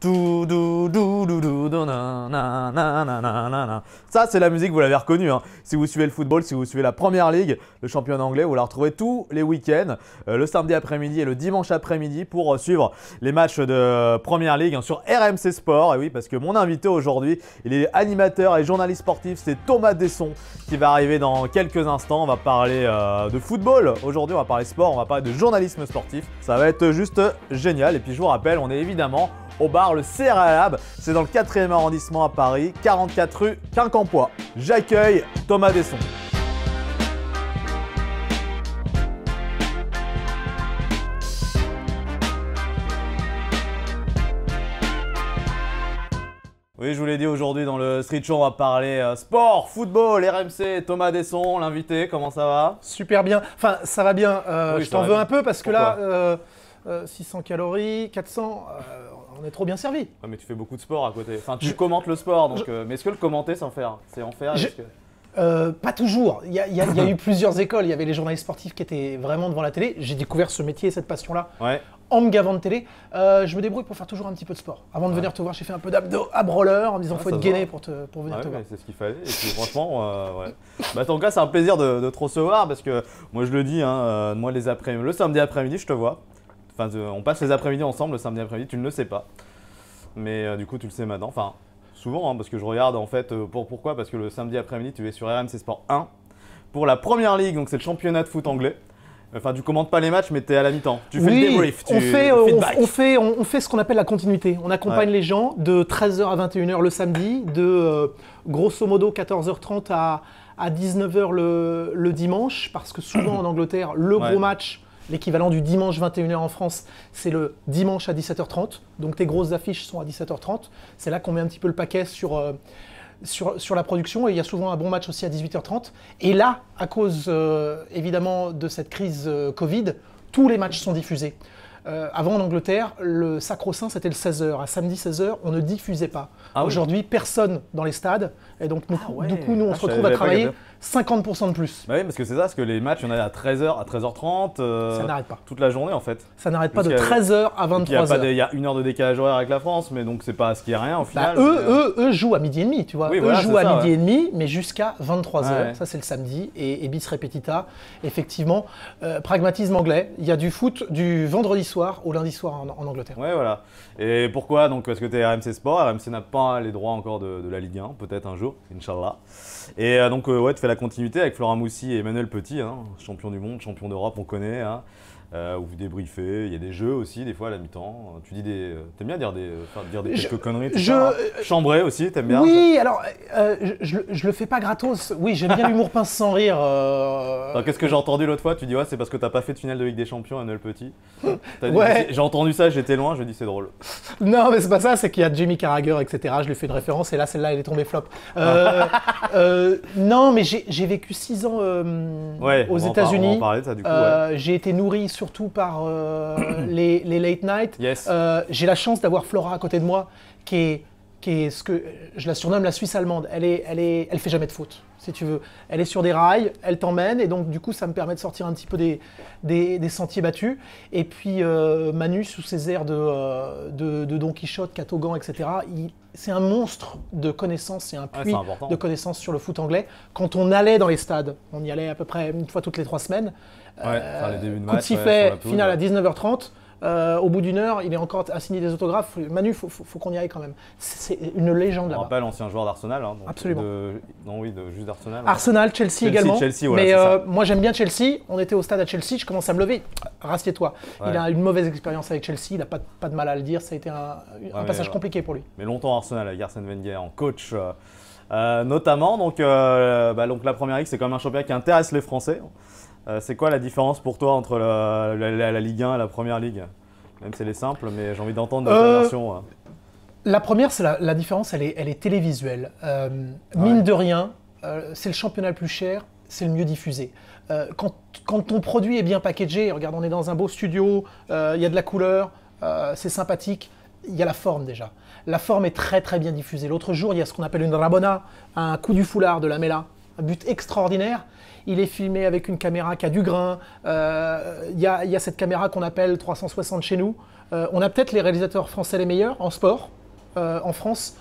Ça, c'est la musique, vous l'avez reconnue. Hein. Si vous suivez le football, si vous suivez la Première Ligue, le championnat anglais, vous la retrouvez tous les week-ends, le samedi après-midi et le dimanche après-midi pour suivre les matchs de Première Ligue sur RMC Sport. Et oui, parce que mon invité aujourd'hui, il est animateur et journaliste sportif, c'est Thomas Desson qui va arriver dans quelques instants. On va parler de football aujourd'hui, on va parler sport, on va parler de journalisme sportif. Ça va être juste génial. Et puis je vous rappelle, on est évidemment au bar le CRA Lab, c'est dans le 4e arrondissement à Paris, 44 rue Quincampoix. J'accueille Thomas Desson. Oui, je vous l'ai dit, aujourd'hui dans le Street Show, on va parler sport, football, RMC, Thomas Desson, l'invité, comment ça va? Super bien, enfin ça va bien, Oui, je t'en veux un peu parce que pourquoi là, 600 calories, 400, on est trop bien servi. Ouais, mais tu fais beaucoup de sport à côté, enfin tu commentes le sport, donc, mais est-ce que le commenter c'est en faire? C'est en faire Pas toujours, il y a eu plusieurs écoles, il y avait les journalistes sportifs qui étaient vraiment devant la télé. J'ai découvert ce métier et cette passion-là en me gavant de télé. Je me débrouille pour faire toujours un petit peu de sport. Avant de venir te voir, j'ai fait un peu d'abdos, ab roller en me disant faut être gainé pour venir te voir. C'est ce qu'il fallait, et puis franchement, Bah, en tout cas, c'est un plaisir de te recevoir parce que moi je le dis, hein, moi le samedi après-midi, je te vois. Enfin, on passe les après-midi ensemble le samedi après-midi, tu ne le sais pas. Mais du coup, tu le sais maintenant. Enfin, souvent, hein, parce que je regarde en fait. Pourquoi? Parce que le samedi après-midi, tu es sur RMC Sport 1 pour la Première Ligue, donc c'est le championnat de foot anglais. Enfin, tu commentes pas les matchs, mais tu es à la mi-temps. Tu fais le débrief. On fait ce qu'on appelle la continuité. On accompagne les gens de 13h à 21h le samedi, de grosso modo 14h30 à 19h le dimanche, parce que souvent en Angleterre, le gros match, l'équivalent du dimanche 21h en France, c'est le dimanche à 17h30. Donc tes grosses affiches sont à 17h30. C'est là qu'on met un petit peu le paquet sur la production, et il y a souvent un bon match aussi à 18h30. Et là, à cause évidemment de cette crise Covid, tous les matchs sont diffusés. Avant en Angleterre, le sacro-saint c'était le 16h. À samedi 16h, on ne diffusait pas. Aujourd'hui, personne dans les stades. Et donc, du coup, nous, on se retrouve à travailler 50% de plus. Bah oui, parce que c'est ça, parce que les matchs, il y en a à 13h, à 13h30. Ça n'arrête pas. Toute la journée, en fait. Ça n'arrête pas de 13h à 23h. Il y a 1 heure de décalage horaire avec la France, mais donc c'est pas ce qui est rien au final. Eux jouent à midi et demi, tu vois. Oui, eux jouent à midi et demi, mais jusqu'à 23h. Ça, c'est le samedi. Et bis repetita, effectivement, pragmatisme anglais. Il y a du foot du vendredi soir au lundi soir en Angleterre. Ouais, voilà. Et pourquoi? Donc parce que tu es RMC Sport. RMC n'a pas les droits encore de la Ligue 1, peut-être un jour, Inch'Allah. Et donc, tu fais la continuité avec Florent Moussi et Emmanuel Petit, hein, champion du monde, champion d'Europe, on connaît. Hein, où vous débriefez. Il y a des jeux aussi, des fois à la mi-temps. Tu dis t'aimes bien dire quelques conneries, chambrer aussi, t'aimes bien? Oui, alors, je le fais pas gratos. Oui, j'aime bien l'humour pince sans rire. Qu'est-ce que j'ai entendu l'autre fois? Tu dis, c'est parce que t'as pas fait de finale de Ligue des Champions, Emmanuel Petit. J'ai entendu ça, j'étais loin, je dis, c'est drôle. Non, mais c'est pas ça, c'est qu'il y a Jamie Carragher, etc. Je lui fais une référence, et là, celle-là, elle est tombée flop. Non, mais j'ai vécu 6 ans aux États-Unis. On va en parler de ça, du coup. J'ai été nourri surtout par les late night. Yes. J'ai la chance d'avoir Flora à côté de moi, qui est ce que je la surnomme la Suisse allemande. Elle fait jamais de faute, si tu veux. Elle est sur des rails, elle t'emmène, et donc du coup ça me permet de sortir un petit peu des sentiers battus. Et puis Manu, sous ses airs de Don Quichotte, Catogan, etc., c'est un monstre de connaissances, c'est un puits de connaissances sur le foot anglais. Quand on allait dans les stades, on y allait à peu près une fois toutes les 3 semaines. Les débuts de match, coup de sifflet, finale à 19h30. Au bout d'1 heure, il est encore à signer des autographes. Manu, faut qu'on y aille quand même. C'est une légende là-bas. On rappelle, ancien joueur d'Arsenal. Hein, absolument. Juste d'Arsenal. Arsenal, Chelsea également. Chelsea, voilà, mais moi j'aime bien Chelsea. On était au stade à Chelsea, je commence à me lever. Rassieds-toi. Il a une mauvaise expérience avec Chelsea, il n'a pas de mal à le dire. Ça a été un passage compliqué pour lui. Mais longtemps Arsenal avec Arsène Wenger en coach. Notamment, donc la Première Ligue, c'est quand même un championnat qui intéresse les Français. C'est quoi la différence pour toi entre la Ligue 1 et la Première Ligue? Même si elle est simple, mais j'ai envie d'entendre ta version. La première, c'est la différence, elle est télévisuelle. Mine de rien, c'est le championnat le plus cher, c'est le mieux diffusé. Quand ton produit est bien packagé, regarde, on est dans un beau studio, il y a de la couleur, c'est sympathique, il y a la forme déjà. La forme est très très bien diffusée. L'autre jour, il y a ce qu'on appelle une rabona, un coup du foulard de Lamela, un but extraordinaire. Il est filmé avec une caméra qui a du grain. Il y a cette caméra qu'on appelle 360 chez nous. On a peut-être les réalisateurs français les meilleurs en sport. En France,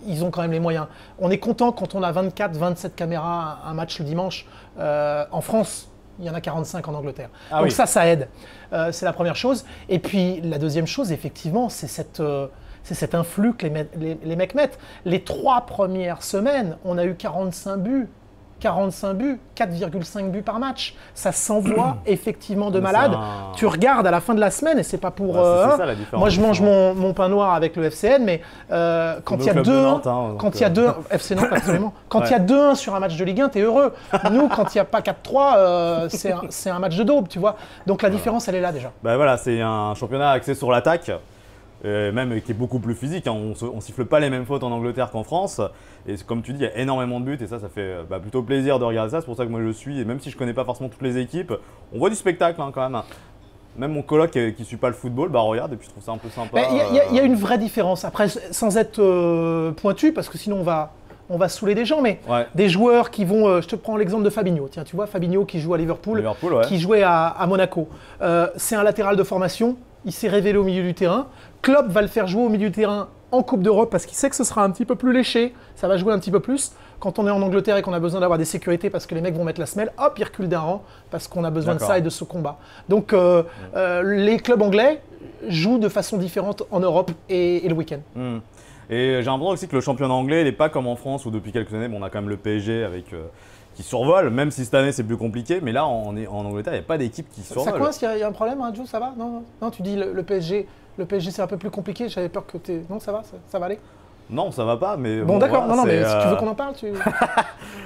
ils ont quand même les moyens. On est content quand on a 24, 27 caméras un match le dimanche. En France, il y en a 45 en Angleterre. Ah Donc oui. ça aide. C'est la première chose. Et puis la deuxième chose, effectivement, c'est cet influx que les mecs mettent. Les 3 premières semaines, on a eu 45 buts. 45 buts, 4,5 buts par match. Ça s'envoie effectivement de Mais malade. c'est un- Tu regardes à la fin de la semaine et c'est pas pour. Ouais, c'est hein. ça, la différence. Moi, je mange mon pain noir avec le FCN, mais quand il y a Club de 2-1, Nantes, hein, donc, quand il y a 2 FC Nantes, absolument. Quand il y a Ouais. 2-1 sur un match de Ligue 1, t'es heureux. Nous, quand il n'y a pas 4-3, c'est un match de daube, tu vois. Donc la différence, elle est là déjà. Bah voilà, c'est un championnat axé sur l'attaque, même qui est beaucoup plus physique. Hein. On siffle pas les mêmes fautes en Angleterre qu'en France. Et comme tu dis, il y a énormément de buts et ça fait plutôt plaisir de regarder ça. C'est pour ça que moi je suis. Et même si je connais pas forcément toutes les équipes, on voit du spectacle quand même. Même mon coloc qui suit pas le football, regarde et puis je trouve ça un peu sympa. Il y a une vraie différence. Après, sans être pointu, parce que sinon on va saouler des gens, mais Ouais. des joueurs qui vont. Je te prends l'exemple de Fabinho. Tiens, tu vois, Fabinho qui joue à Liverpool, Liverpool, ouais. qui jouait à Monaco. C'est un latéral de formation. Il s'est révélé au milieu du terrain. Klopp va le faire jouer au milieu du terrain en Coupe d'Europe parce qu'il sait que ce sera un petit peu plus léché. Ça va jouer un petit peu plus. Quand on est en Angleterre et qu'on a besoin d'avoir des sécurités parce que les mecs vont mettre la semelle, hop, il recule d'un rang parce qu'on a besoin de D'accord. ça et de ce combat. Donc les clubs anglais jouent de façon différente en Europe et le week-end. Hmm. Et j'ai l'impression aussi que le championnat anglais, il n'est pas comme en France où depuis quelques années, on a quand même le PSG qui survole, même si cette année c'est plus compliqué. Mais là, en Angleterre, il n'y a pas d'équipe qui Ça survole. coince, il y a un problème, hein, Joe, ça va non, tu dis le PSG. Le PSG, c'est un peu plus compliqué. J'avais peur que tu. Non, ça va aller. Non, ça va pas, mais Bon, d'accord. voilà, Non, mais c'est, si tu veux qu'on en parle,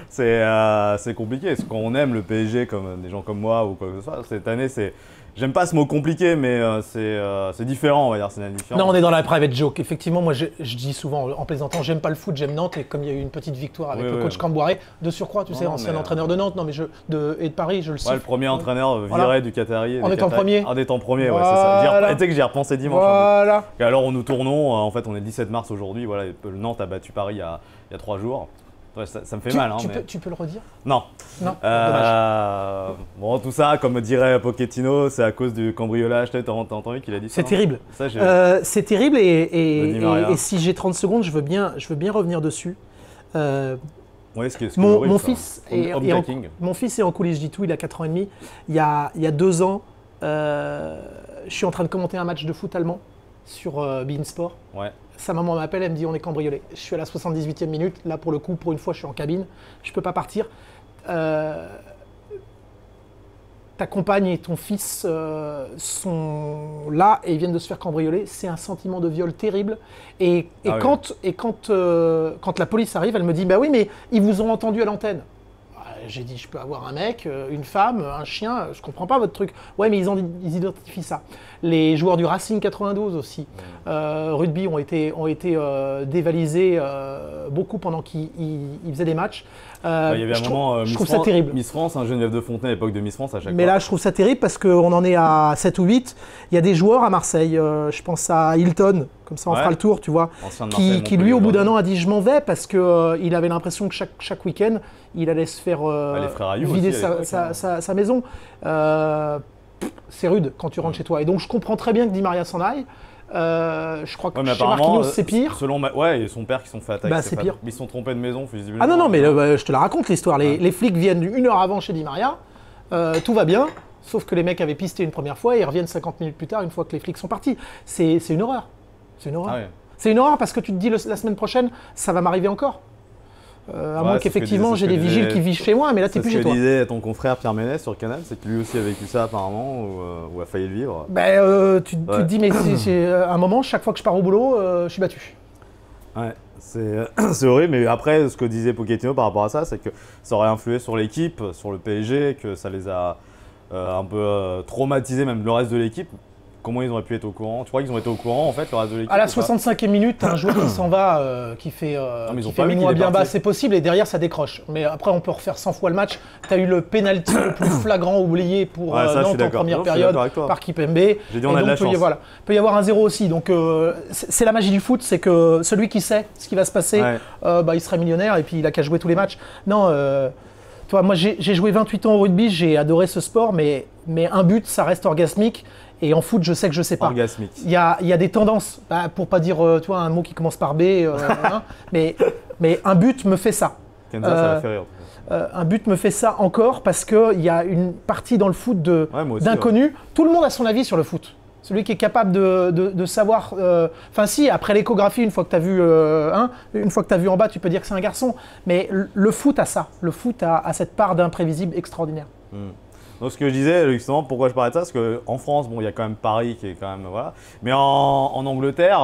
c'est compliqué. Parce qu'on aime le PSG comme des gens comme moi ou quoi que ce soit. Cette année, j'aime pas ce mot compliqué, mais c'est différent, on va dire. C'est différent. Non, on est dans la private joke. Effectivement, moi, je dis souvent en plaisantant, j'aime pas le foot, j'aime Nantes. Et comme il y a eu une petite victoire avec Oui, le oui, coach oui. Camboiré, de surcroît, tu sais, Non, ancien mais, entraîneur de Nantes, non, mais et de Paris, je le sais. Ouais, le premier entraîneur viré Voilà. du Qatari. En étant premier. En étant premier, ouais, c'est ça. Voilà. Tu sais que j'y ai repensé dimanche. Voilà. Et alors, nous tournons, en fait, on est le 17 mars aujourd'hui. Voilà, le Nantes a battu Paris il y a 3 jours. Ouais, ça me fait mal, hein, mais... Tu peux le redire? Non. Non, dommage. Bon, tout ça, comme dirait Pochettino, c'est à cause du cambriolage. T'as entendu qu'il a dit ça? C'est terrible. Ça, j'ai- C'est terrible De Di Maria. et si j'ai 30 secondes, je veux bien revenir dessus. Ouais, ce qui est Mon horrible, ça. fils est Home est en, taking. mon fils est en coulisses, je dis tout, il a 4 ans et demi. Il y a 2 ans, je suis en train de commenter un match de foot allemand sur beIN Sport. Ouais. Sa maman m'appelle, elle me dit on est cambriolé. Je suis à la 78e minute, là pour le coup, pour une fois, je suis en cabine, je peux pas partir. Ta compagne et ton fils sont là et ils viennent de se faire cambrioler. C'est un sentiment de viol terrible. Et Ah oui. quand la police arrive, elle me dit bah oui, mais ils vous ont entendu à l'antenne. J'ai dit je peux avoir un mec, une femme, un chien, je comprends pas votre truc. Ouais, mais ils identifient ça. Les joueurs du Racing 92 aussi, rugby ont été dévalisés beaucoup pendant qu'ils faisaient des matchs. Il y avait un moment, je trouve ça terrible. Miss France, Geneviève de Fontenay à l'époque de Miss France à chaque Mais fois. là, je trouve ça terrible parce qu'on en est à 7 ou 8. Il y a des joueurs à Marseille, je pense à Hilton, comme ça on Ouais. fera le tour, tu vois, Ancien de Marseille, qui lui, au bout Montpellier, d'un an, a dit je m'en vais parce qu'il avait l'impression que chaque week-end, il allait se faire les frères Ayou vider aussi, à l'époque, sa maison. C'est rude quand tu rentres chez toi. Et donc, je comprends très bien que Di Maria s'en aille. Je crois que Ouais, mais chez apparemment, Marquinhos, c'est pire. Ouais, et son père qui sont fait attaquer. Bah, c'est pire. Ils se sont trompés de maison, visiblement. Ah non, mais je te la raconte l'histoire. Les flics viennent une heure avant chez Di Maria, tout va bien, sauf que les mecs avaient pisté une première fois et ils reviennent 50 minutes plus tard, une fois que les flics sont partis. C'est une horreur. C'est une horreur. Ah ouais. C'est une horreur parce que tu te dis la semaine prochaine, ça va m'arriver encore. À moins c'est ce que qu'effectivement disait- j'ai des c'est ce que vigiles disait- qui vivent chez moi, mais là, t'es C'est plus ce chez que toi. disait ton confrère Pierre Ménès sur Canal, c'est que lui aussi a vécu ça apparemment, ou a failli le vivre. Tu te Ouais. dis, mais c'est un moment, chaque fois que je pars au boulot, je suis battu. Ouais, c'est horrible, mais après, ce que disait Pochettino par rapport à ça, c'est que ça aurait influé sur l'équipe, sur le PSG, que ça les a un peu traumatisés, même le reste de l'équipe. Comment ils auraient pu être au courant? Tu crois qu'ils ont été au courant, en fait, le reste de l'équipe? À la ou pas 65e minute, t'as un joueur qui s'en va, qui fait, mais ils ont qui pas fait vu minois qu'il est bien bas, parti. c'est possible, et derrière ça décroche. Mais après, on peut refaire 100 fois le match. T'as eu le penalty le plus flagrant oublié pour Ouais, ça, je suis Nantes en d'accord. première Non, je suis période d'accord avec toi. par Kipembe. J'ai dit on a de la chance. Voilà, peut y avoir un 0 aussi. Donc c'est la magie du foot, c'est que celui qui sait ce qui va se passer, Ouais. il sera millionnaire et puis il a qu'à jouer tous les matchs. Non, toi, moi j'ai joué 28 ans au rugby, j'ai adoré ce sport, mais un but, ça reste orgasmique. Et en foot, je sais que je sais pas. Orgasmique. Il y a des tendances, pour pas dire tu vois, un mot qui commence par B, hein, mais un but me fait ça. Kenza, ça l'a fait rire. Un but me fait ça encore parce qu'il y a une partie dans le foot d'inconnu. Ouais. Tout le monde a son avis sur le foot. Celui qui est capable de savoir. Enfin, si, après l'échographie, une fois que tu as vu une fois que tu as vu en bas, tu peux dire que c'est un garçon. Mais le foot a ça. Le foot a cette part d'imprévisible extraordinaire. Donc, ce que je disais, justement, pourquoi je parlais de ça, parce qu'en France, bon, il y a quand même Paris qui est quand même. Voilà. Mais en Angleterre,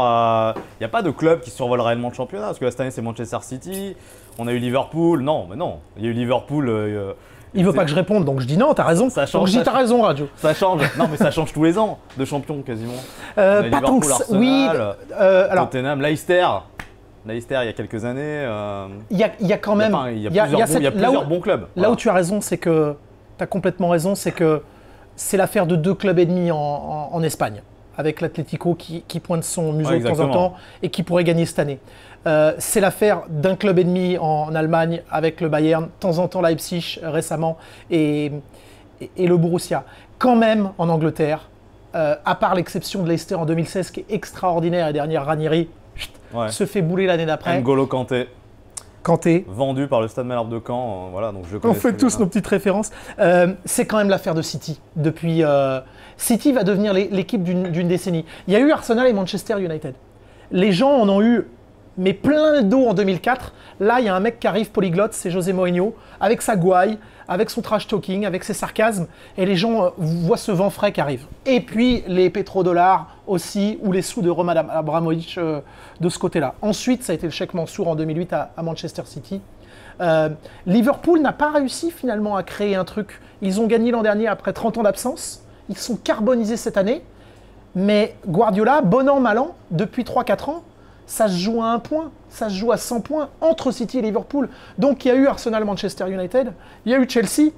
il n'y a pas de club qui survole réellement le championnat. Parce que là, cette année, c'est Manchester City. On a eu Liverpool. Non, mais non. Il y a eu Liverpool. Il veut pas que je réponde, donc je dis non, t'as raison. Ça change. Donc je dis t'as raison, Radio. Ça change. Non, mais ça change tous les ans de champion quasiment. Pas tant que ça. Oui. Tottenham, Leicester. Leicester, il y a quelques années. Il y a quand même. Il y a plusieurs bons clubs. Là où tu as raison, c'est que. Tu as complètement raison, c'est que c'est l'affaire de 2 clubs et demi en Espagne, avec l'Atlético qui pointe son museau de temps en temps et qui pourrait gagner cette année. C'est l'affaire d'un club et demi en Allemagne avec le Bayern, de temps en temps Leipzig récemment et le Borussia. Quand même en Angleterre, à part l'exception de Leicester en 2016 qui est extraordinaire et dernière Ranieri se fait bouler l'année d'après. N'Golo Kanté. Vendu par le Stade Malherbe de Caen, voilà, donc je connais. On fait tous nos petites références. C'est quand même l'affaire de City. Depuis, City va devenir l'équipe d'une décennie. Il y a eu Arsenal et Manchester United. Les gens en ont eu, mais plein de dos en 2004. Là, il y a un mec qui arrive polyglotte, c'est José Mourinho, avec sa gouaille, avec son trash talking, avec ses sarcasmes, et les gens voient ce vent frais qui arrive. Et puis les pétrodollars aussi, ou les sous de Roman Abramovich de ce côté-là. Ensuite, ça a été le chèque Mansour en 2008 à Manchester City. Liverpool n'a pas réussi finalement à créer un truc. Ils ont gagné l'an dernier après 30 ans d'absence. Ils sont carbonisés cette année. Mais Guardiola, bon an, mal an, depuis 3-4 ans, ça se joue à 1 point, ça se joue à 100 points entre City et Liverpool. Donc il y a eu Arsenal-Manchester United, il y a eu Chelsea.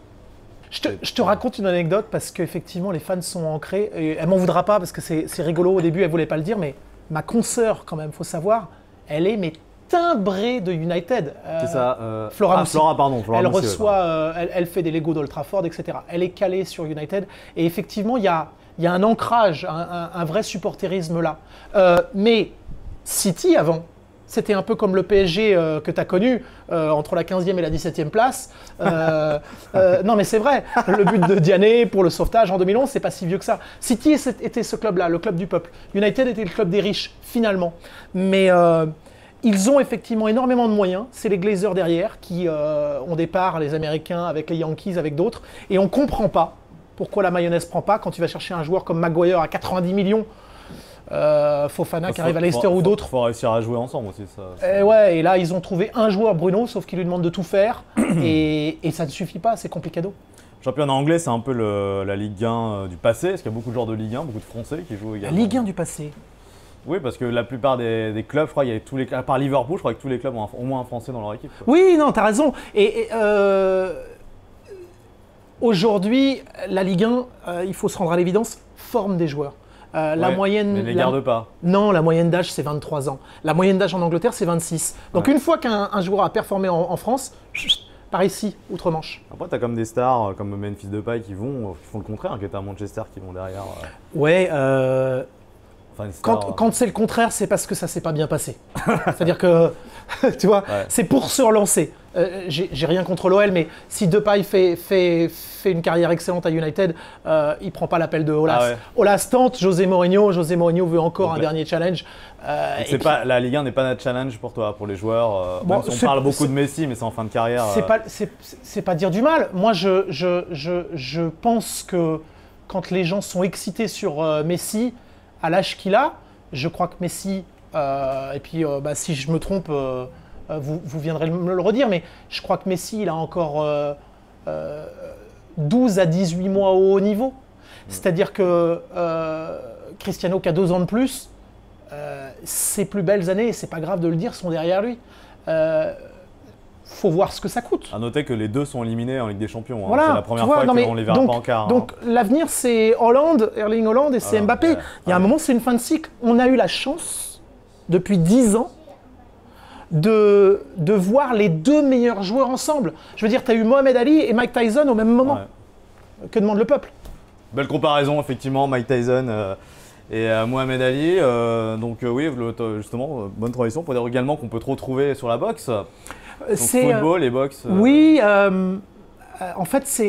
Je te raconte une anecdote parce qu'effectivement les fans sont ancrés. Et elle m'en voudra pas parce que c'est rigolo au début, elle voulait pas le dire, mais ma consoeur quand même, faut savoir, elle est timbrée de United. C'est ça. Flora Moussi. Pardon. Elle reçoit, elle fait des Lego d'Old Trafford, etc. Elle est calée sur United et effectivement il y a un ancrage, un vrai supporterisme là. Mais City avant, c'était un peu comme le PSG que tu as connu, entre la 15e et la 17e place. Non mais c'est vrai, le but de Diané pour le sauvetage en 2011, c'est pas si vieux que ça. City était ce club-là, le club du peuple. United était le club des riches, finalement. Mais ils ont effectivement énormément de moyens. C'est les Glazers derrière qui ont des parts, les Américains avec les Yankees, avec d'autres. Et on ne comprend pas pourquoi la mayonnaise ne prend pas quand tu vas chercher un joueur comme Maguire à 90 millions. Fofana qui arrive à Leicester ou d'autres. Il faut réussir à jouer ensemble aussi. Et là, ils ont trouvé un joueur, Bruno, sauf qu'il lui demande de tout faire. et ça ne suffit pas, c'est complicado. Championnat anglais, c'est un peu la Ligue 1 du passé. Parce qu'il y a beaucoup de joueurs de Ligue 1, beaucoup de Français qui jouent également. La Ligue 1 du passé. Oui, parce que la plupart des clubs, je crois, il y a à part Liverpool, je crois que tous les clubs ont au moins un Français dans leur équipe. Quoi. Oui, non, t'as raison. Aujourd'hui, la Ligue 1, il faut se rendre à l'évidence, forme des joueurs. La moyenne, mais ne les garde pas. Non, la moyenne d'âge, c'est 23 ans. La moyenne d'âge en Angleterre, c'est 26. Donc une fois qu'un joueur a performé en France, par ici, outre-Manche. Après, tu as comme des stars comme Memphis Depay qui font le contraire, qui étaient à Manchester, qui vont derrière. Ouais, quand c'est le contraire, c'est parce que ça s'est pas bien passé. C'est-à-dire que, tu vois, c'est pour se relancer. J'ai rien contre l'OL, mais si Depay fait une carrière excellente à United, il prend pas l'appel de Aulas. Aulas tente, José Mourinho veut encore un dernier challenge. La Ligue 1 n'est pas notre challenge pour toi, pour les joueurs. Bon, on parle beaucoup de Messi, mais c'est en fin de carrière. C'est pas dire du mal. Moi, je pense que quand les gens sont excités sur Messi, à l'âge qu'il a, je crois que Messi, et puis si je me trompe, vous viendrez me le redire, mais je crois que Messi, il a encore 12 à 18 mois au haut niveau. C'est-à-dire que Cristiano, qui a 2 ans de plus, ses plus belles années, c'est pas grave de le dire, sont derrière lui. Faut voir ce que ça coûte. À noter que les deux sont éliminés en Ligue des Champions. Voilà, c'est la première fois qu'on les verra pas en quart. Donc l'avenir, c'est Erling Haaland et c'est Mbappé. Il y a un moment, c'est une fin de cycle. On a eu la chance, depuis 10 ans, de voir les 2 meilleurs joueurs ensemble. Je veux dire, tu as eu Mohamed Ali et Mike Tyson au même moment. Que demande le peuple? Belle comparaison, effectivement, Mike Tyson et Mohamed Ali. Oui, justement, bonne transition pour dire également qu'on peut te retrouver sur la boxe. Donc, football et boxe. Oui, en fait,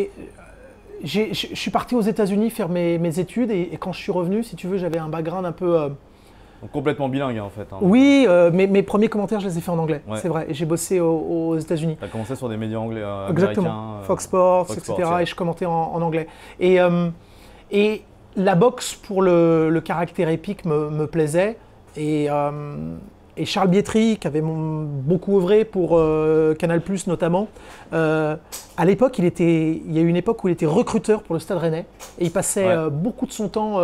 je suis parti aux États-Unis faire mes études et quand je suis revenu, si tu veux, j'avais un background un peu. Donc complètement bilingue en fait. Hein. Oui, mes premiers commentaires, je les ai faits en anglais, c'est vrai. Et j'ai bossé aux États-Unis. Tu as commencé sur des médias anglais Exactement. américains. Fox Sports, etc. Et je commentais en anglais. Et la boxe, pour le caractère épique, me plaisait. Et Charles Bietri, qui avait beaucoup œuvré pour Canal+, notamment, à l'époque, il y a eu une époque où il était recruteur pour le Stade Rennais. Et il passait beaucoup de son temps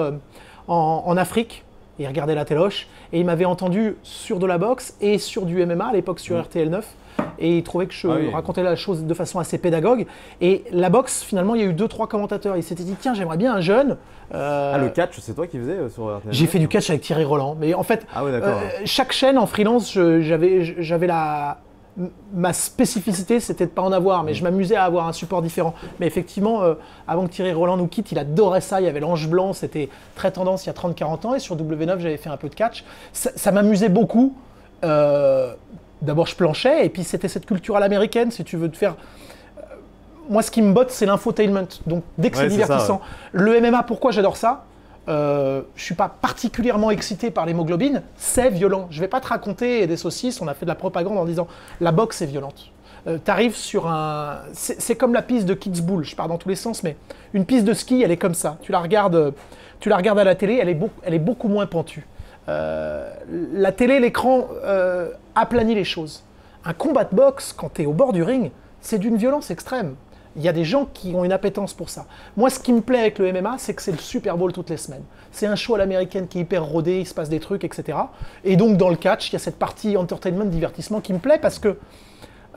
en Afrique. Il regardait la téloche et il m'avait entendu sur de la boxe et sur du MMA à l'époque sur RTL 9 et il trouvait que je racontais la chose de façon assez pédagogue. Et la boxe, finalement, il y a eu 2-3 commentateurs. Il s'était dit tiens, j'aimerais bien un jeune. Le catch, c'est toi qui faisais sur RTL 9? J'ai fait du catch avec Thierry Roland. Mais en fait, chaque chaîne en freelance, j'avais ma spécificité, c'était de ne pas en avoir, mais je m'amusais à avoir un support différent. Mais effectivement, avant que Thierry Roland nous quitte, il adorait ça. Il y avait l'Ange Blanc, c'était très tendance il y a 30-40 ans. Et sur W9, j'avais fait un peu de catch. Ça m'amusait beaucoup. D'abord, je planchais, et puis c'était cette culture à l'américaine, si tu veux te faire. Moi, ce qui me botte, c'est l'infotainment. Donc, dès que c'est divertissant. Le MMA, pourquoi j'adore ça? Je ne suis pas particulièrement excité par l'hémoglobine, c'est violent. Je ne vais pas te raconter des saucisses, on a fait de la propagande en disant la boxe est violente. Tu arrives sur un. C'est comme la piste de Kitzbühel, je pars dans tous les sens, mais une piste de ski, elle est comme ça. Tu la regardes à la télé, elle est beaucoup moins pentue. La télé, l'écran aplanit les choses. Un combat de boxe, quand tu es au bord du ring, c'est d'une violence extrême. Il y a des gens qui ont une appétence pour ça. Moi, ce qui me plaît avec le MMA, c'est que c'est le Super Bowl toutes les semaines. C'est un show à l'américaine qui est hyper rodé, il se passe des trucs, etc. Et donc, dans le catch, il y a cette partie entertainment, divertissement qui me plaît parce que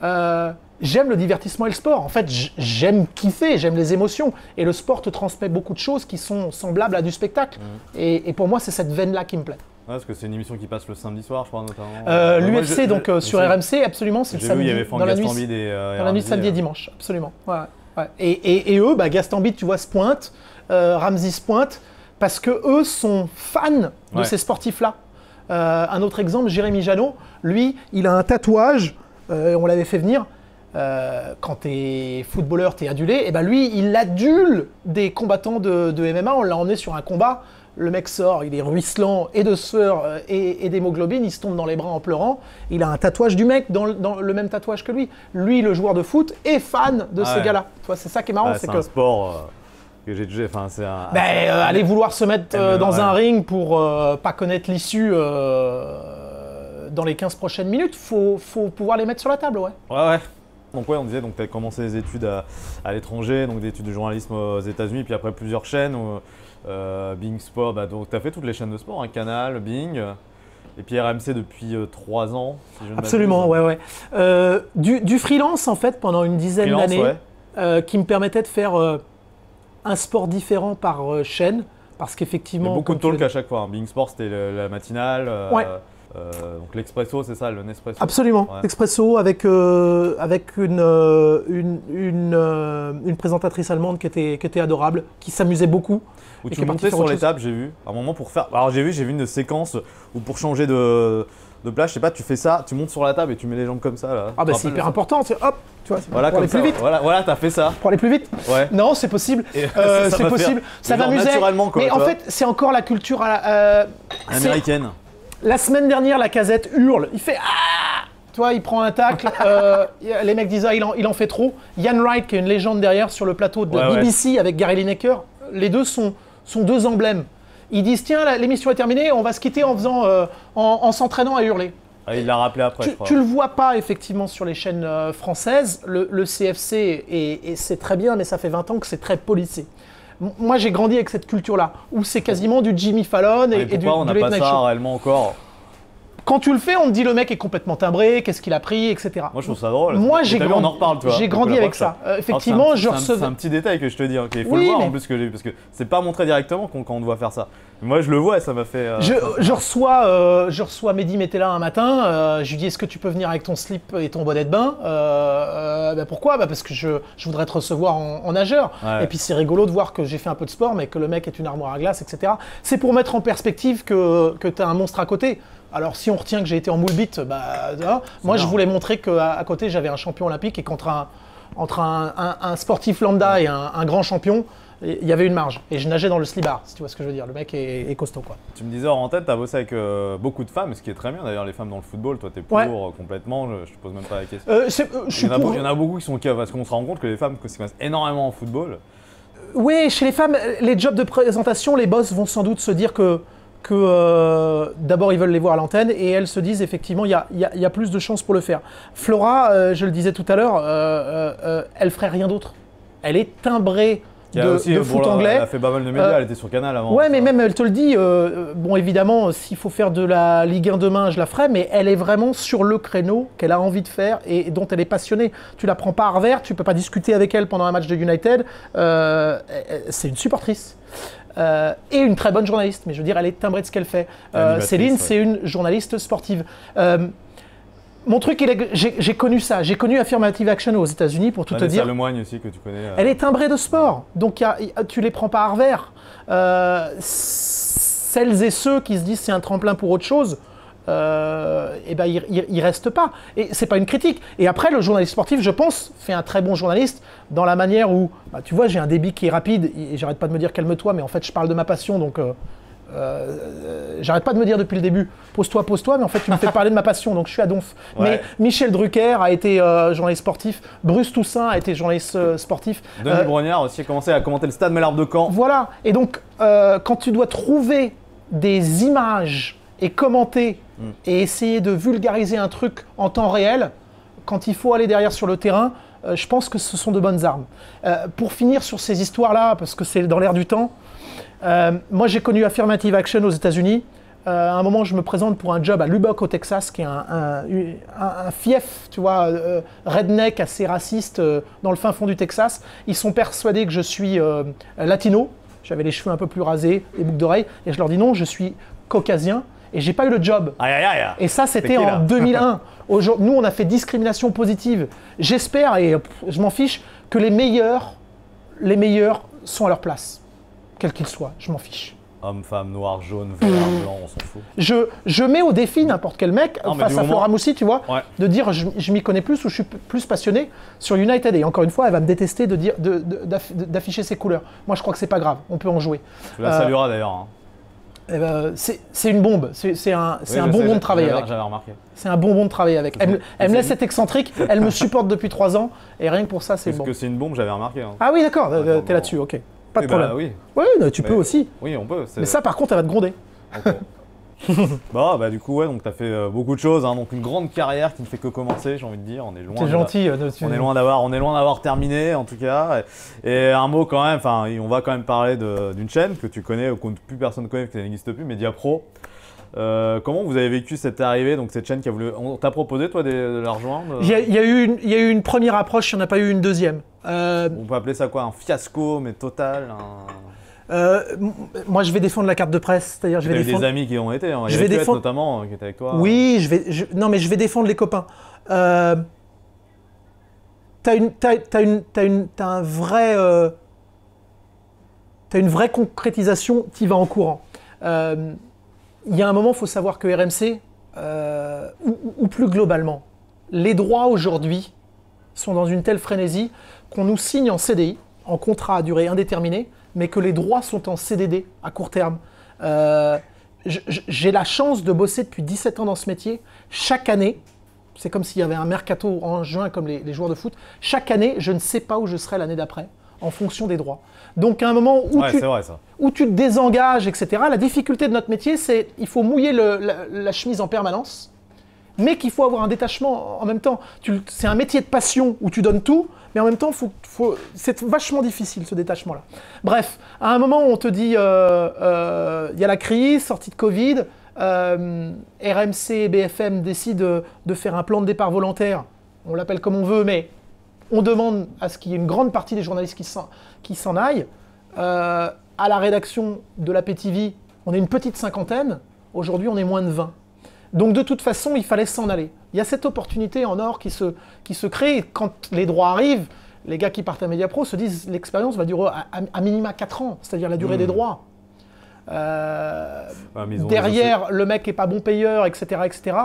j'aime le divertissement et le sport. En fait, j'aime kiffer, j'aime les émotions. Et le sport te transmet beaucoup de choses qui sont semblables à du spectacle. Et pour moi, c'est cette veine-là qui me plaît. Parce que c'est une émission qui passe le samedi soir, je crois, notamment. L'UFC, donc sur RMC, absolument, c'est le samedi. Vu, il y avait dans la nuit samedi et dimanche, absolument. Ouais. Et eux, Gastambide, tu vois, se pointe, Ramsey se pointe, parce que eux sont fans de ces sportifs-là. Un autre exemple, Jérémy Janot, lui, il a un tatouage, on l'avait fait venir. Quand tu es footballeur, tu es adulé, et ben lui, il adule des combattants de MMA. On l'a emmené sur un combat. Le mec sort, il est ruisselant et de sueur et d'hémoglobine, il se tombe dans les bras en pleurant. Il a un tatouage du mec dans le même tatouage que lui. Lui, le joueur de foot, est fan de ce gars-là. C'est ça qui est marrant. C'est un sport que j'ai déjà. Aller vouloir se mettre dans un ring pour pas connaître l'issue dans les 15 prochaines minutes, faut pouvoir les mettre sur la table. Ouais. Donc on disait, tu as commencé des études à l'étranger, donc des études de journalisme aux États-Unis, puis après plusieurs chaînes. Bing Sport, donc tu as fait toutes les chaînes de sport, Canal, Bing, et puis RMC depuis 3 ans, si je ne m'abuse. Absolument, ouais. Du freelance, en fait, pendant une dizaine d'années, qui me permettait de faire un sport différent par chaîne, parce qu'effectivement… Beaucoup de talk à chaque fois, Bing Sport, c'était la matinale, donc l'Expresso, c'est ça, le Nespresso. Absolument, l'Expresso avec une présentatrice allemande qui était adorable, qui s'amusait beaucoup. Où tu montais sur les tables, j'ai vu, à un moment pour faire… Alors j'ai vu une séquence où pour changer de plage, je sais pas, tu fais ça, tu montes sur la table et tu mets les jambes comme ça là. C'est hyper important, hop, tu vois, voilà, pour aller plus vite. Voilà, t'as fait ça. Pour aller plus vite. Ouais. Non, c'est possible. C'est possible. Ça m'amusait. Naturellement, quoi. Mais en fait, c'est encore la culture américaine. La semaine dernière, la Casette hurle. Il fait ah. Tu vois, il prend un tacle. Les mecs disent il en fait trop. Ian Wright, qui est une légende derrière sur le plateau de la BBC avec Gary Lineker, les deux sont deux emblèmes. Ils disent tiens, l'émission est terminée, on va se quitter en s'entraînant à hurler. Il l'a rappelé après. Tu le vois pas effectivement sur les chaînes françaises. Le CFC, et c'est très bien, mais ça fait 20 ans que c'est très policé. Moi, j'ai grandi avec cette culture-là, où c'est quasiment du Jimmy Fallon et du on n'a pas Late Night ça Show. réellement encore. Quand tu le fais, on te dit le mec est complètement timbré, qu'est-ce qu'il a pris, etc. Moi, je trouve ça drôle. Moi, on en reparle, toi. J'ai grandi avec ça. Effectivement, je recevais. C'est un petit détail que je te dis, il faut le voir en plus, parce que c'est pas montré directement quand on doit faire ça. Moi, je le vois et ça m'a fait. Je reçois Mehdi Metella un matin. Je lui dis est-ce que tu peux venir avec ton slip et ton bonnet de bain pourquoi parce que je voudrais te recevoir en nageur. Ouais. Et puis c'est rigolo de voir que j'ai fait un peu de sport, mais que le mec est une armoire à glace, etc. C'est pour mettre en perspective que tu as un monstre à côté. Alors si on retient que j'ai été en moule bite, moi je voulais montrer qu'à côté j'avais un champion olympique et qu'entre un sportif lambda et un grand champion, il y avait une marge. Et je nageais dans le slibard, si tu vois ce que je veux dire. Le mec est costaud, quoi. Tu me disais en tête, tu as bossé avec beaucoup de femmes, ce qui est très bien d'ailleurs, les femmes dans le football. Toi, tu es pour complètement, je te pose même pas la question. Il y en a beaucoup qui sont parce qu'on se rend compte que les femmes se connaissent énormément en football. Oui, chez les femmes, les jobs de présentation, les boss vont sans doute se dire que d'abord ils veulent les voir à l'antenne et elles se disent effectivement il y a plus de chances pour le faire. Flora, je le disais tout à l'heure, elle ferait rien d'autre. Elle est timbrée de foot anglais. Elle a fait pas mal de médias, elle était sur Canal avant. Ouais, mais même elle te le dit, bon évidemment s'il faut faire de la Ligue 1 demain, je la ferai, mais elle est vraiment sur le créneau qu'elle a envie de faire et dont elle est passionnée. Tu la prends pas à revers, tu peux pas discuter avec elle pendant un match de United, c'est une supportrice. Et une très bonne journaliste, mais je veux dire, elle est timbrée de ce qu'elle fait. Céline, c'est une journaliste sportive. Mon truc, j'ai connu ça. J'ai connu Affirmative Action aux États-Unis pour tout te dire. Lemoigne aussi que tu connais. Elle est timbrée de sport, donc tu les prends pas à revers. Celles et ceux qui se disent c'est un tremplin pour autre chose, il reste pas. Et c'est pas une critique. Et après, le journaliste sportif, je pense, fait un très bon journaliste dans la manière où, tu vois, j'ai un débit qui est rapide et j'arrête pas de me dire calme-toi, mais en fait, je parle de ma passion, donc j'arrête pas de me dire depuis le début, pose-toi, mais en fait, tu me fais parler de ma passion, donc je suis à donf. Ouais. Mais Michel Drucker a été journaliste sportif, Bruce Toussaint a été journaliste sportif. Denis Brognard aussi a commencé à commenter le Stade Malherbe de Caen. Voilà. Et donc, quand tu dois trouver des images et commenter et essayer de vulgariser un truc en temps réel, quand il faut aller derrière sur le terrain, je pense que ce sont de bonnes armes. Pour finir sur ces histoires-là, parce que c'est dans l'air du temps, moi j'ai connu Affirmative Action aux États-Unis. À un moment, je me présente pour un job à Lubbock au Texas, qui est un fief, tu vois, redneck assez raciste dans le fin fond du Texas. Ils sont persuadés que je suis latino. J'avais les cheveux un peu plus rasés, les boucles d'oreilles, et je leur dis non, je suis caucasien. Et j'ai pas eu le job. Aïe, aïe, aïe. Et ça, c'était en 2001. Nous, on a fait discrimination positive. J'espère, et je m'en fiche, que les meilleurs sont à leur place. Quels qu'ils soient, je m'en fiche. Homme, femme, noir, jaune, vert, blanc, on s'en fout. Je mets au défi n'importe quel mec, face à Flora Moussi, tu vois, de dire je m'y connais plus ou je suis plus passionné sur United. Et encore une fois, elle va me détester d'afficher ses couleurs. Moi, je crois que c'est pas grave, on peut en jouer. Tu la salueras d'ailleurs. Hein. C'est une bombe, c'est un bonbon de travailler avec. J'avais remarqué. C'est un bonbon de travailler avec. Elle me laisse être excentrique, elle me supporte depuis 3 ans, et rien que pour ça, c'est bon. Parce que c'est une bombe, j'avais remarqué. Hein. Ah oui, d'accord, t'es là-dessus, ok. Pas de problème. Oui, tu peux aussi. Oui, on peut. Mais ça, par contre, elle va te gronder. Okay. Du coup, donc tu as fait beaucoup de choses, hein, donc une grande carrière qui ne fait que commencer, j'ai envie de dire. On est loin. T'es gentil. On est loin d'avoir terminé, en tout cas. Et un mot quand même, on va quand même parler d'une chaîne que tu connais, ou que plus personne ne connaît, que ça n'existe plus, Mediapro. Comment vous avez vécu cette arrivée, donc cette chaîne qui a voulu. On t'a proposé, toi, de la rejoindre? Il y a eu une première approche, il n'y en a pas eu une deuxième. On peut appeler ça quoi? Un fiasco, mais total? Moi, je vais défendre la carte de presse, c'est-à-dire je vais défendre. Des amis qui ont été, hein. Il y avait notamment qui était avec toi. Oui, je vais défendre les copains. T'as une vraie concrétisation qui va en courant. Il y a un moment, il faut savoir que RMC, ou plus globalement, les droits aujourd'hui sont dans une telle frénésie qu'on nous signe en CDI, en contrat à durée indéterminée, mais que les droits sont en CDD à court terme. J'ai la chance de bosser depuis 17 ans dans ce métier. Chaque année, c'est comme s'il y avait un mercato en juin comme les joueurs de foot. Chaque année, je ne sais pas où je serai l'année d'après, en fonction des droits. Donc à un moment où tu te désengages, etc., la difficulté de notre métier, c'est qu'il faut mouiller la chemise en permanence, mais qu'il faut avoir un détachement en même temps. C'est un métier de passion où tu donnes tout, mais en même temps, c'est vachement difficile ce détachement-là. Bref, à un moment, on te dit, y a la crise, sortie de Covid, RMC et BFM décident de faire un plan de départ volontaire, on l'appelle comme on veut, mais on demande à ce qu'il y ait une grande partie des journalistes qui s'en aillent. À la rédaction de la PTV, on est une petite cinquantaine. Aujourd'hui, on est moins de 20. Donc, de toute façon, il fallait s'en aller. Il y a cette opportunité en or qui se crée. Et quand les droits arrivent, les gars qui partent à Mediapro se disent l'expérience va durer à minima 4 ans, c'est-à-dire la durée des droits. Derrière, le mec n'est pas bon payeur, etc., etc.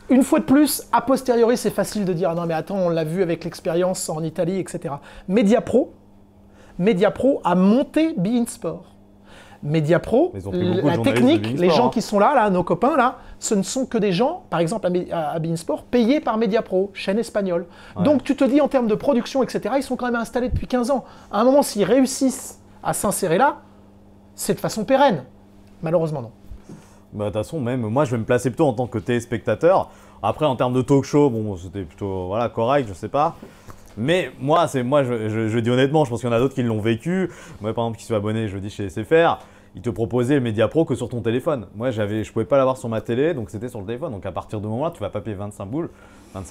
Une fois de plus, a posteriori, c'est facile de dire ah non mais attends, on l'a vu avec l'expérience en Italie, etc. Mediapro a monté beIN Sport. Mediapro, la technique, les gens qui sont là, nos copains là, ce ne sont que des gens, par exemple à beIN Sport, payés par Mediapro, chaîne espagnole. Ouais. Donc tu te dis en termes de production, etc., ils sont quand même installés depuis 15 ans. À un moment, s'ils réussissent à s'insérer là, c'est de façon pérenne. Malheureusement, non. Bah, de toute façon, même moi, je vais me placer plutôt en tant que téléspectateur. Après, en termes de talk show, bon, c'était plutôt voilà, correct, je sais pas. Mais moi, je dis honnêtement, je pense qu'il y en a d'autres qui l'ont vécu. Moi, par exemple, qui suis abonné, je dis chez SFR, ils te proposaient le Mediapro que sur ton téléphone. Moi, je pouvais pas l'avoir sur ma télé, donc c'était sur le téléphone. Donc à partir de moment-là, tu vas pas payer 25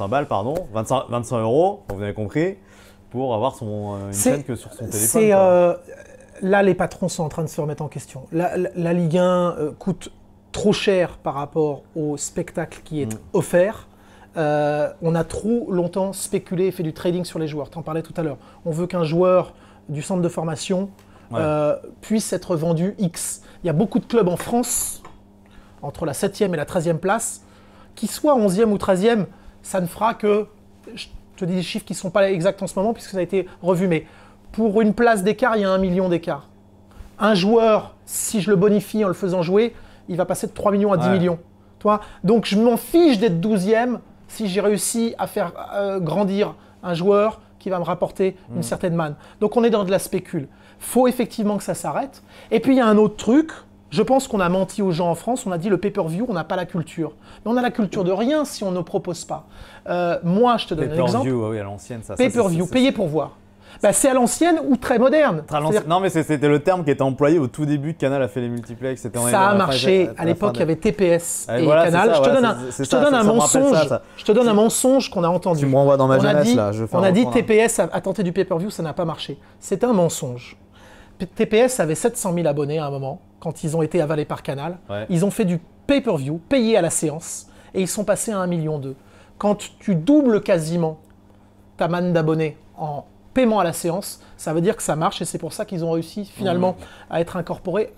balles, 25 euros, vous avez compris, pour avoir une chaîne que sur son téléphone. Là, les patrons sont en train de se remettre en question. La Ligue 1 coûte trop cher par rapport au spectacle qui est offert. On a trop longtemps spéculé et fait du trading sur les joueurs. Tu en parlais tout à l'heure. On veut qu'un joueur du centre de formation puisse être vendu X. Il y a beaucoup de clubs en France, entre la 7e et la 13e place, qui soient 11e ou 13e, ça ne fera que, je te dis des chiffres qui ne sont pas exacts en ce moment puisque ça a été revu, mais pour une place d'écart, il y a 1 million d'écart. Un joueur, si je le bonifie en le faisant jouer, il va passer de 3 millions à 10 millions. Toi, donc je m'en fiche d'être 12e si j'ai réussi à faire grandir un joueur qui va me rapporter une certaine manne. Donc on est dans de la spécule. Faut effectivement que ça s'arrête. Et puis il y a un autre truc, je pense qu'on a menti aux gens en France, on a dit le pay-per-view, on n'a pas la culture. Mais on a la culture de rien si on ne propose pas. Moi, je te donne un exemple. Pay-per-view, oui, à l'ancienne, ça. Pay-per-view, payé pour voir. Bah, c'est à l'ancienne ou très moderne. Non, mais c'était le terme qui était employé au tout début. Canal a fait les multiplex. Ça a marché. À l'époque, il y avait TPS et voilà, Canal. Je te donne un mensonge. Je te donne un mensonge qu'on a entendu. Tu me renvoies dans ma jeunesse là. On a dit TPS a tenté du pay-per-view, ça n'a pas marché. C'est un mensonge. TPS avait 700 000 abonnés à un moment quand ils ont été avalés par Canal. Ouais. Ils ont fait du pay-per-view payé à la séance et ils sont passés à 1,2 million. Quand tu doubles quasiment ta manne d'abonnés en paiement à la séance, ça veut dire que ça marche et c'est pour ça qu'ils ont réussi finalement à être incorporés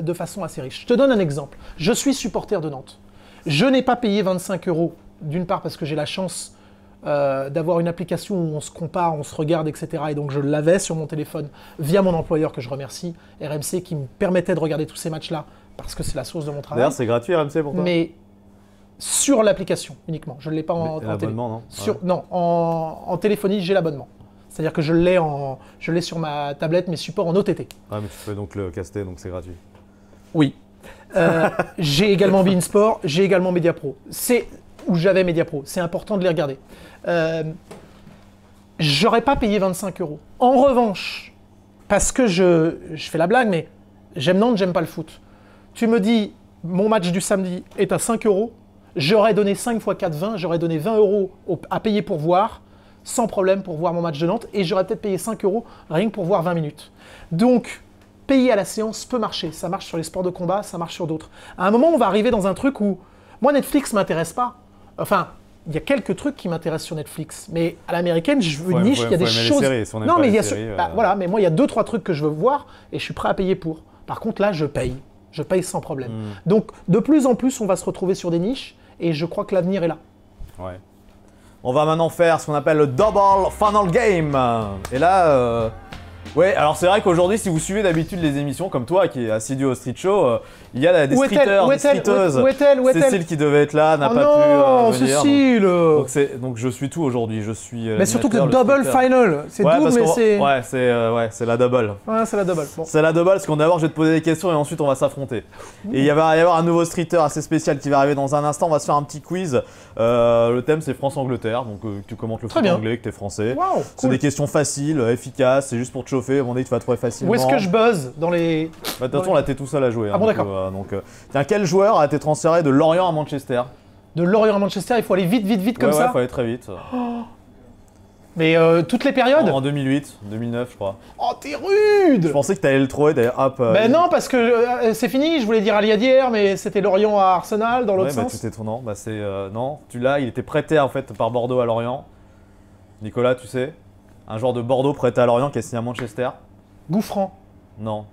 de façon assez riche. Je te donne un exemple. Je suis supporter de Nantes. Je n'ai pas payé 25 euros, d'une part parce que j'ai la chance d'avoir une application où on se compare, on se regarde, etc. Et donc je l'avais sur mon téléphone via mon employeur que je remercie, RMC, qui me permettait de regarder tous ces matchs-là parce que c'est la source de mon travail. D'ailleurs, c'est gratuit RMC pour toi ? Mais sur l'application uniquement. Je ne l'ai pas en télé. Non, non, en téléphonie, j'ai l'abonnement. C'est-à-dire que je l'ai sur ma tablette, mes supports en OTT. Ah, mais tu peux donc le caster, donc c'est gratuit. Oui. J'ai également beIN Sport, j'ai également Mediapro. Où j'avais Mediapro. C'est important de les regarder. J'aurais pas payé 25 euros. En revanche, parce que je fais la blague, mais j'aime Nantes, j'aime pas le foot. Tu me dis, mon match du samedi est à 5 euros. J'aurais donné 5 x 4, 20. J'aurais donné 20 euros à payer pour voir, sans problème pour voir mon match de Nantes. Et j'aurais peut-être payé 5 euros rien que pour voir 20 minutes. Donc, payer à la séance peut marcher. Ça marche sur les sports de combat, ça marche sur d'autres. À un moment, on va arriver dans un truc où, moi, Netflix ne m'intéresse pas. Enfin, il y a quelques trucs qui m'intéressent sur Netflix. Mais à l'américaine, je veux une niche, il y a des choses... Non, mais il y a voilà, mais moi, il y a 2-3 trucs que je veux voir et je suis prêt à payer pour. Par contre, là, je paye. Je paye sans problème. Donc, de plus en plus, on va se retrouver sur des niches et je crois que l'avenir est là. Ouais. On va maintenant faire ce qu'on appelle le Double Funnel Game. Et là, ouais, alors c'est vrai qu'aujourd'hui, si vous suivez d'habitude les émissions comme toi qui est assidu au Street Show, il y a des streeters, des streeteuses. Cécile qui devait être là, n'a pas pu venir. Cécile. Donc je suis tout aujourd'hui. Je suis. Mais surtout que Double Final, c'est double, mais c'est. Ouais, c'est la double. Ouais, c'est la double. Bon. C'est la double parce qu'on d'abord je vais te poser des questions et ensuite on va s'affronter. Et il va y avoir un nouveau streeter assez spécial qui va arriver dans un instant. On va se faire un petit quiz. Le thème c'est France-Angleterre, donc tu commentes le foot anglais, que t'es français. Wow, c'est des questions faciles, efficaces. C'est juste pour te chauffer. À mon avis, tu vas trouver facilement. Où est-ce que je buzz dans les. Bah, de toute façon, là, t'es tout seul à jouer. Ah bon, donc, d'accord. Tiens, quel joueur a été transféré de Lorient à Manchester? De Lorient à Manchester, il faut aller vite comme Ouais, ça. il faut aller très vite. Mais toutes les périodes. En 2008, 2009, je crois. Oh, t'es rude. Je pensais que t'allais le trouver, d'ailleurs. Hop. Ben non, parce que c'est fini. Je voulais dire Aliadière, mais c'était Lorient à Arsenal dans l'autre Ouais, bah sens. tu t'es non, bah c'est non, tu l'as, il était prêté en fait par Bordeaux à Lorient. Nicolas, tu sais, un joueur de Bordeaux prêté à Lorient qui est signé à Manchester. Gouffran. Non,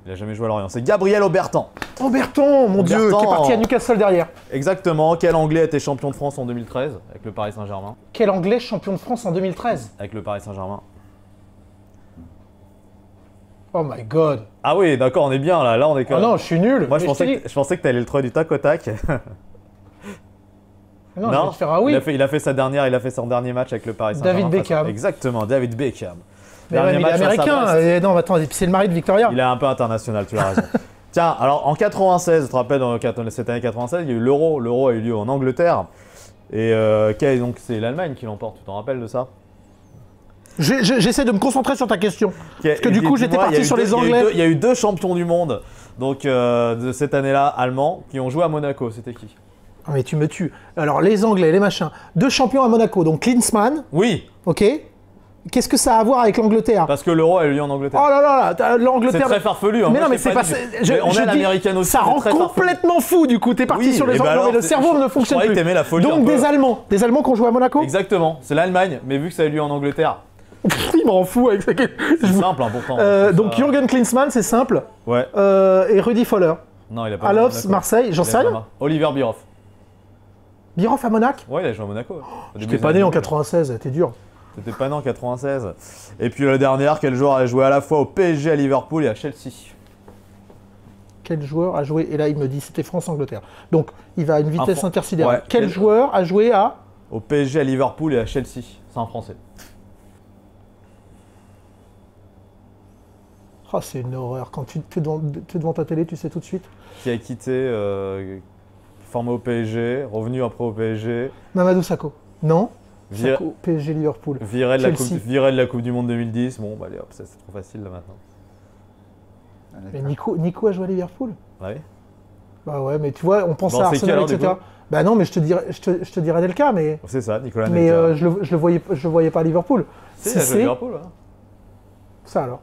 il a jamais joué à Lorient. C'est Gabriel Aubertan. Aubertan, mon Dieu, qui est parti à Newcastle derrière. Exactement. Quel Anglais a été champion de France en 2013 avec le Paris Saint-Germain? Quel Anglais champion de France en 2013? Avec le Paris Saint-Germain. Oh my god. Ah oui, d'accord, on est bien là. Là, on est quand Ah même. non, je suis nul. Moi, Mais je pensais que t'allais le trouver du tac au tac. Non, je vais te faire un oui. Il a fait son dernier match avec le Paris Saint-Germain. David Beckham. Exactement, David Beckham. Mais ouais, mais il est américain. Non, attends, c'est le mari de Victoria. Il est un peu international, tu as raison. Tiens, alors en 96, tu te rappelles, dans cette année 96, il y a eu l'Euro. L'Euro a eu lieu en Angleterre. Et donc c'est l'Allemagne qui l'emporte, tu t'en rappelles de ça? J'essaie de me concentrer sur ta question. Parce que du coup, j'étais parti sur les Anglais. Il y a eu deux champions du monde donc, de cette année-là, allemands, qui ont joué à Monaco. C'était qui? Ah, mais tu me tues. Alors, les Anglais, les machins. 2 champions à Monaco. Donc, Klinsmann. Oui. Ok. Qu'est-ce que ça a à voir avec l'Angleterre? Parce que l'Euro a eu lieu en Angleterre. Oh là là, l'Angleterre. C'est très farfelu. Hein. Mais moi, non, mais je c'est sais pas. Mais on est l'américaine aussi. Ça rend complètement fou du coup. T'es parti sur les Anglais. Le cerveau ne fonctionne plus. Que la folie donc des Allemands qui ont joué à Monaco. Exactement. C'est l'Allemagne, mais vu que ça a eu lieu en Angleterre. Il m'en fout avec ça. C'est simple, hein, pourtant. Donc Jürgen Klinsmann, c'est simple. Ouais. Et Rudi Völler. Non, il a pas. Alofs, Marseille, j'en sais rien. Oliver Bierhoff. Bierhoff à Monaco? Ouais, il a joué à Monaco. J'étais pas né en 96, t'es dur. T'étais pas né en 96. Et puis la dernière, quel joueur a joué à la fois au PSG, à Liverpool et à Chelsea? Quel joueur a joué? Et là, il me dit c'était France-Angleterre. Donc, il va à une vitesse intersidérale. Ouais. Quel joueur a joué à? Au PSG, à Liverpool et à Chelsea. C'est un Français. Oh, c'est une horreur. Quand tu es devant ta télé, tu sais tout de suite. Qui a quitté, formé au PSG, revenu après au PSG. Mamadou Sakho. Non. Viré Sakho, PSG Liverpool. Viré de la Coupe du Monde 2010. Bon, bah allez hop, c'est trop facile là maintenant. Mais Nico a joué à Liverpool? Ouais. Bah ouais, mais tu vois, on pense à qui, Arsenal, alors, etc. Bah non, mais je te dirais Delca, mais. C'est ça, Nicolas Mais Anelka. je le voyais pas à Liverpool. Si, il a joué à Liverpool, ouais. Ça alors.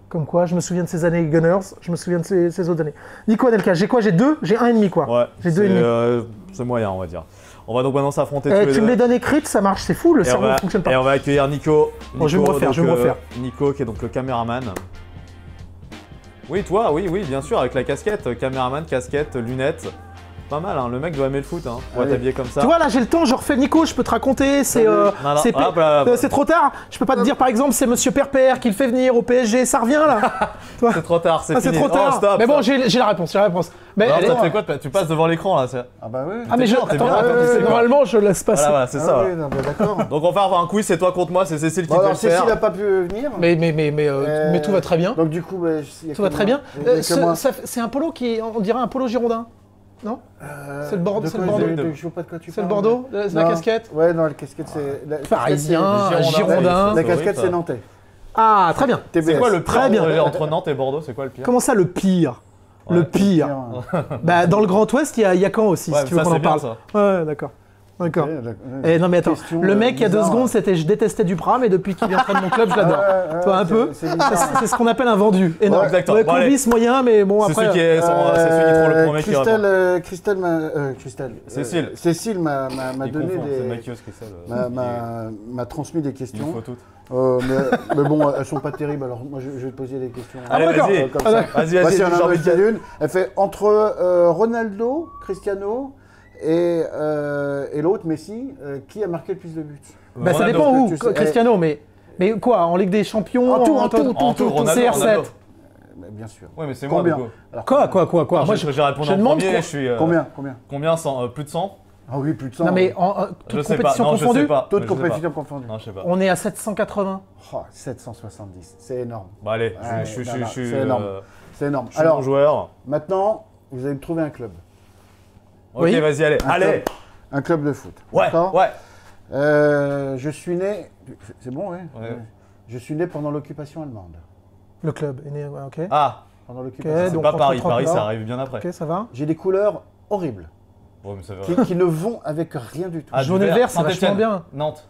Comme quoi, je me souviens de ces années Gunners, je me souviens de ces autres années. Nico Anelka, j'ai quoi? J'ai 2? J'ai 1,5 quoi. Ouais. J'ai 2,5. C'est moyen, on va dire. On va donc maintenant s'affronter tous les deux. Tu me les donnes écrites, ça marche, c'est fou, le cerveau ne fonctionne pas. Et on va accueillir Nico. Bon, je vais me refaire. Nico qui est donc le caméraman. Oui, toi, oui, bien sûr, avec la casquette. Caméraman, casquette, lunettes. Pas mal, hein. Le mec doit aimer le foot, hein. Pour être habillé comme ça. Tu vois, là j'ai le temps, je refais Nico, je peux te raconter. C'est trop tard. Je peux pas te dire par exemple, c'est Monsieur Perper qui le fait venir au PSG, ça revient là. C'est trop tard, c'est fini. C'est trop tard. Oh, stop, mais bon, j'ai la réponse. Mais tu sais quoi, tu passes devant l'écran là. Ah bah oui. Ah mais normalement je laisse passer. Voilà, c'est ça. Oui, non, bah, d'accord. Donc on va faire un quiz, c'est toi contre moi, c'est Cécile qui peut le faire. Cécile n'a pas pu venir. Mais tout va très bien. Donc du coup, tout va très bien. C'est un polo on dirait un polo girondin. Non? C'est le Bordeaux. Je vois pas de quoi tu parles. C'est le Bordeaux? La casquette? Ouais, non, la casquette c'est. Parisien, girondin. La casquette c'est nantais. Ah, très bien. C'est quoi le très bien entre Nantes et Bordeaux? C'est quoi le pire? Comment ça, le pire? Le pire. Bah, dans le Grand Ouest, il y a Caen aussi, si tu veux qu'on en parle. Ouais, d'accord. D'accord. Non mais attends, le mec il y a 2 secondes c'était je détestais Duprat, mais depuis qu'il vient prendre mon club je l'adore. Toi un peu. C'est ce qu'on appelle un vendu. Énorme. Exactement. Ouais, Combis moyen, mais bon après. C'est celui qui trouve le premier qui répond. Cécile m'a donné m'a transmis des questions. Il faut toutes. Mais bon, elles sont pas terribles. Alors moi je vais te poser des questions. Allez, vas-y. J'ai envie de dire une. Elle fait entre Ronaldo, Cristiano et l'autre, Messi, qui a marqué le plus de buts? Bah ça dépend où, Cristiano, mais quoi, en Ligue des Champions, en tout, CR7. Bien sûr. Oui, mais c'est moi, combien? Quoi Moi, je réponds en premier, je suis... Combien? Plus de 100? Ah oui, plus de 100. Non mais toute compétition confondue? Toute compétition confondue. Non, je sais pas. On est à 780. Oh, 770, c'est énorme. Bon allez, c'est énorme. C'est énorme. Je suis bon joueur. Maintenant, vous allez me trouver un club. Ok, vas-y, allez. Un club de foot. Ouais. Je suis né... C'est bon, ouais. Je suis né pendant l'occupation allemande. Le club est né, ouais, ok. Ah, Pendant l'occupation. Ok, c'est donc pas entre Paris. 30 Paris, ça morts. arrive bien après. Ok, ça va. J'ai des couleurs horribles, Ouais, mais ça va. qui ne vont avec rien du tout. Ah, Jaune du et vert, c'est Saint-Étienne. vachement bien. Nantes.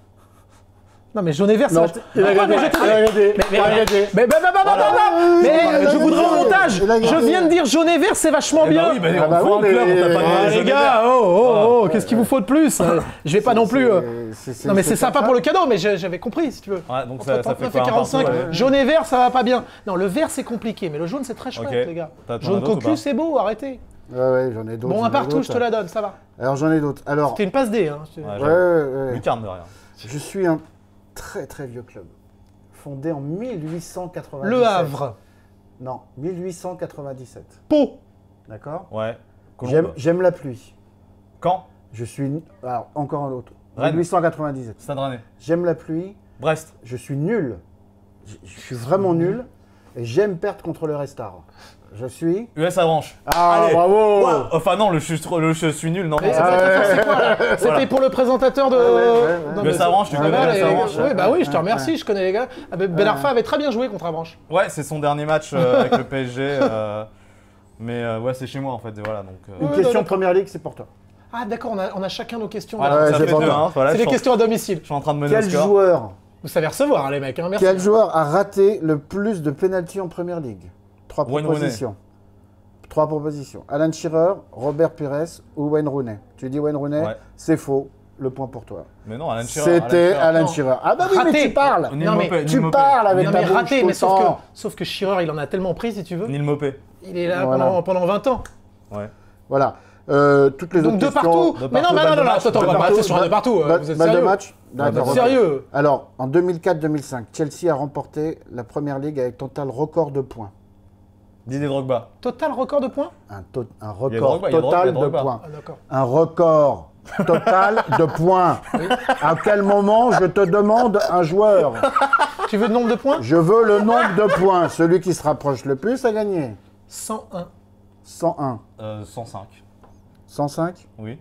Non, mais jaune et vert, c'est Non, vachement... il a Ah, gagné, mais je te- il a gagné, Mais- il a gagné. Mais je voudrais au montage. il a gagné. Je viens de dire jaune et vert, c'est vachement Eh bah bien. oui, bah, Ah on bah prend oui, un club, mais- on t'a pas Ah, donné Les jaune et gars, vert. oh, qu'est-ce qu'il vous faut de plus? Je vais pas non plus... Non, mais c'est sympa pour le cadeau, mais j'avais compris, si tu veux. Ouais, donc Entre ça fait 39 quoi, et un 45, partout, ouais. jaune et vert, ça va pas bien. Non, le vert, c'est compliqué, mais le jaune, c'est très chouette, Ok. les gars. T'en as Jaune d'autres ou cocu, pas c'est beau, arrêtez. Ouais, j'en ai d'autres. Bon, j'en un ai partout, d'autres. je te la donne, ça va. Alors j'en ai d'autres. Alors, C'était une passe D, hein. Ouais, ouais, j'avoue. ouais. Lucarne de rien. Je suis un très très vieux club, fondé en 1897. Le Havre. Non, 1897. Pau. D'accord. Ouais. Colombe. J'aime la pluie. Caen. Je suis alors encore un autre. Rennes. 1897. Stade Rennais. J'aime la pluie. Brest. Je suis nul. Je suis vraiment nul. Et j'aime perdre contre le Restart. Je suis. US Avranches. Ah, Allez. bravo. Ouais, enfin non, le je suis nul, non. Mais non, c'est quoi, là C'était pour le présentateur de... ouais. Non, Le mais- Savranche, tu Ah connais bah, le les- Savranche. Oui, bah oui, je te Ouais, remercie, je connais les gars. Ah, bah, Ben Arfa avait très bien joué contre Avranches. Ouais, c'est son dernier match avec le PSG. Mais ouais, c'est chez moi en fait. Et voilà, donc. Une Ouais, question d'accord. Première Ligue, c'est pour toi. Ah d'accord, on a chacun nos questions. Voilà, Ouais, ça c'est fait pas 2, grave. hein. Voilà, C'est je des suis questions à domicile. je suis en train de mener Quel le score. joueur, Vous savez recevoir, hein, les mecs, hein, merci. quel joueur a raté le plus de pénaltys en Première Ligue? Trois Wayne propositions. Trois propositions. Alan Shearer, Robert Pires ou Wayne Rooney. Tu dis Wayne Rooney, Ouais. c'est faux. Le point pour toi. Mais non, Alan Shearer. C'était Alan Non. Shearer. Ah bah oui, Raté. mais tu parles. Neil Non, mais Maupay, Tu Neil Maupay. parles avec Non ta mais bouche raté, tout mais le temps. sauf que Shearer, il en a tellement pris, si tu veux. Neil Maupay. Il est là Voilà. pendant 20 ans. Ouais. Voilà. Toutes les Donc autres deux questions. partout. de Mais non, partout, mais balle non, de non, match, attends, on balle va de passer match. sur un de partout. Vous êtes Balle de sérieux? match. D'accord. Sérieux? Alors, en 2004-2005, Chelsea a remporté la Première Ligue avec total record de points. Didier Drogba. Total record de points? Un Il y a record Drogba, il y a total de Drogba. points. Ah d'accord. Un record total de points. À quel moment je te demande un joueur? Tu veux le nombre de points? Je veux le nombre de points. Celui qui se rapproche le plus a gagné. 101. 101. 105. 105, Oui.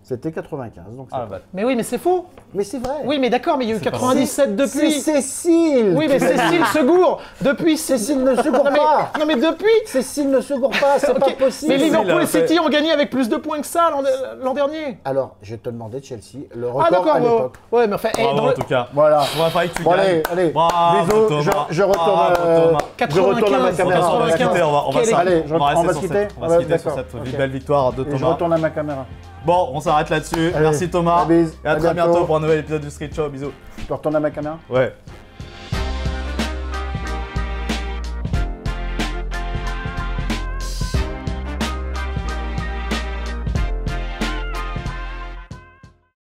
c'était 95. Donc c'est Ah pas- bah. Mais oui, mais c'est faux. Mais c'est vrai. Oui, mais d'accord, mais il y a eu C'est pas 97 C'est depuis. Cécile. Oui, mais Cécile Segour, depuis... Cécile ne se gourre Non, mais, pas. non, mais depuis... Cécile ne se gourre pas. C'est Ok, pas possible. Mais Liverpool il et a fait- City ont gagné avec plus de points que ça l'an dernier. Alors, je te demandais Chelsea, le Ah record d'accord, à l'époque. ouais, mais enfin... eh, Bravo dans en le- tout cas. Voilà. On va faire que tu Bon, allez, gagnes. allez. Bravo, Bisous. Thomas. Je retourne, Bravo, Thomas. je retourne à ma 95, caméra. On va se 95. quitter, on va Quelle s'arrêter. Allez, rester on va sur se cette- quitter. on va se quitter sur D'accord. cette Ok. belle victoire de Et je Thomas. retourne à ma caméra. Bon, on s'arrête là-dessus. Allez, Merci Thomas. à bis, Et à à très bientôt. bientôt pour un nouvel épisode du Street Show. Bisous. Je retourne à ma caméra. Ouais.